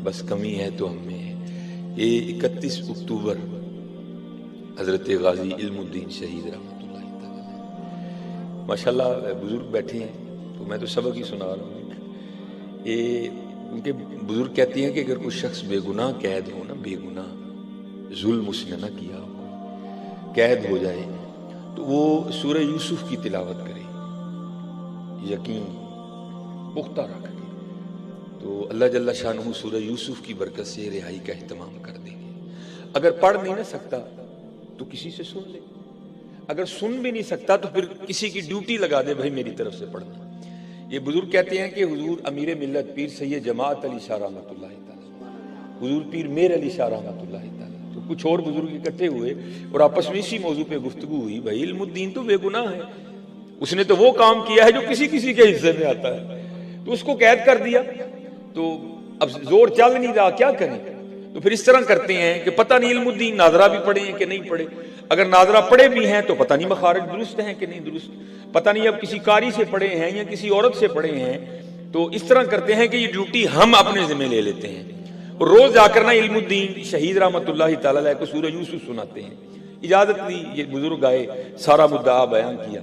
بس کمی ہے تو ہم میں ہے۔ یہ 31 اکتوبر حضرت غازی علم الدین شہید رحمۃ اللہ تعالی، ماشاءاللہ بزرگ بیٹھے ہیں تو میں تو سبق ہی سنا رہا ہوں۔ یہ ان کے بزرگ کہتے ہیں کہ اگر کوئی شخص بے گناہ قید ہو نا، بے گناہ ظلم اس نے نہ کیا ہو، قید ہو جائے تو وہ سورہ یوسف کی تلاوت کرے، یقین پختہ رکھ کے، تو اللہ جل شانہ سورہ یوسف کی برکت سے رہائی کا اہتمام کر دیں گے۔ اگر پڑھ نہیں نہ سکتا تو کسی سے سن لے، اگر سن بھی نہیں سکتا تو پھر کسی کی ڈیوٹی لگا دے، بھائی میری طرف سے پڑھنا۔ یہ بزرگ کہتے ہیں کہ حضور امیر ملت پیر سید جماعت علی شاہ رحمۃ اللہ تعالی، حضور پیر میر علی شاہ رحمۃ اللہ تعالی، تو کچھ اور بزرگ اکٹھے ہوئے اور آپس میں اسی موضوع پہ گفتگو ہوئی، بھائی علم الدین تو بے گناہ ہے، اس نے تو وہ کام کیا ہے جو کسی کسی کے حصے میں آتا ہے، تو اس کو قید کر دیا، تو اب زور چل نہیں رہا، کیا کریں؟ تو پھر اس طرح کرتے ہیں کہ پتہ نہیں علم الدین ناظرہ بھی پڑھے ہیں کہ نہیں پڑھے، اگر ناظرہ پڑھے بھی ہیں تو پتہ نہیں مخارج درست ہیں کہ نہیں درست، پتہ نہیں اب کسی قاری سے پڑھے ہیں یا کسی عورت سے پڑھے ہیں، تو اس طرح کرتے ہیں کہ یہ ڈیوٹی ہم اپنے ذمہ لے لیتے ہیں، اور روز جا کر نا علم الدین شہید رحمۃ اللہ تعالی علیہ کو سورہ یوسف سناتے ہیں۔ اجازت دی، یہ بزرگ آئے، سارا مدعا بیان کیا،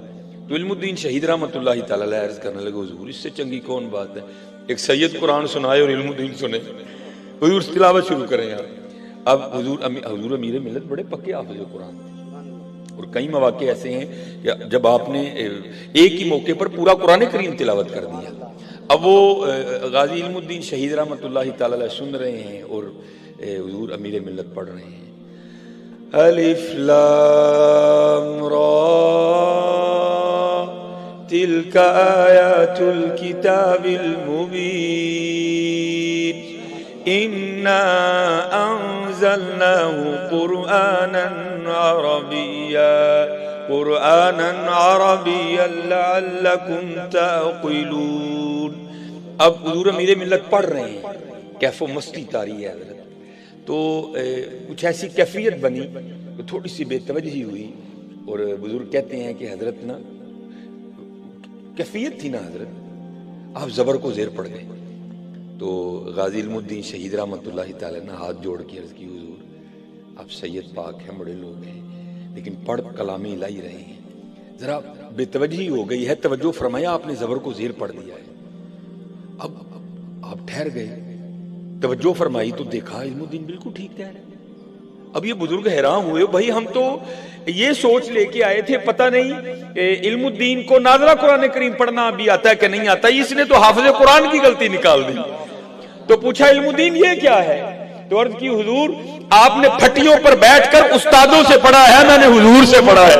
تو علم الدین شہید رحمۃ اللہ تعالی علیہ عرض کرنے لگے، حضور اس سے چنگی کون بات ہے، ایک سید قرآن سنائے اور علم الدین سنے، حضور تلاوت شروع کریں یار۔ اب حضور امیر ملت بڑے پکے حافظ قرآن تھے، اور کئی مواقع ایسے ہیں کہ جب آپ نے ایک ہی موقع پر پورا قرآن کریم تلاوت کر دیا، اب وہ غازی علم الدین شہید رحمۃ اللہ تعالی علیہ سن رہے ہیں اور حضور امیر ملت پڑھ رہے ہیں، الف لام را تلک آیات الکتاب المبین انا انزلناه قرآنا عربیا لعلکم تعقلون۔ اب حضور امیر ملت پڑھ رہے ہیں، کیف و مستی طاری ہے حضرت، تو کچھ ایسی کیفیت بنی کہ تھوڑی سی بے توجہی ہوئی، اور بزرگ کہتے ہیں کہ حضرت نا کیفیت تھی نا حضرت، آپ زبر کو زیر پڑ گئے، تو غازی علم الدین شہید رحمۃ اللہ تعالی نے ہاتھ جوڑ کے عرض کی، حضور آپ سید پاک ہیں، بڑے لوگ ہیں، لیکن پڑھ کلام الہی رہے ہیں، ذرا بے توجہی ہو گئی ہے، توجہ فرمایا، آپ نے زبر کو زیر پڑھ دیا ہے۔ اب آپ ٹھہر گئے، توجہ فرمائی تو دیکھا علم الدین بالکل ٹھیک کہہ رہے ہیں۔ اب یہ بزرگ حیران ہوئے، بھائی ہم تو یہ سوچ لے کے آئے تھے، پتہ نہیں علم الدین کو ناظرہ قرآن کریم پڑھنا بھی آتا ہے کہ نہیں آتا، اس نے تو حافظ قرآن کی غلطی نکال دی۔ تو پوچھا علم الدین یہ کیا ہے، تو عرض کی حضور آپ نے پھٹیوں پر بیٹھ کر استادوں سے پڑھا ہے، میں نے حضور سے پڑھا ہے۔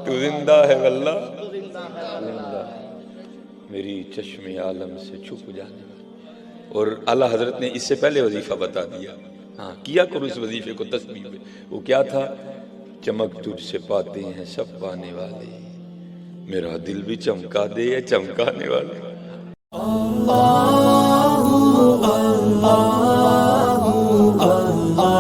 تو زندہ ہے واللہ، زندہ میری چشم عالم سے چھپ جانے والا۔ اور اعلیٰ حضرت نے اس سے پہلے وظیفہ بتا دیا، ہاں کیا کرو اس وظیفے کو تسبیح میں، وہ کیا تھا، چمک تجھ سے پاتے ہیں سب پانے والے، میرا دل بھی چمکا دے چمکانے والے۔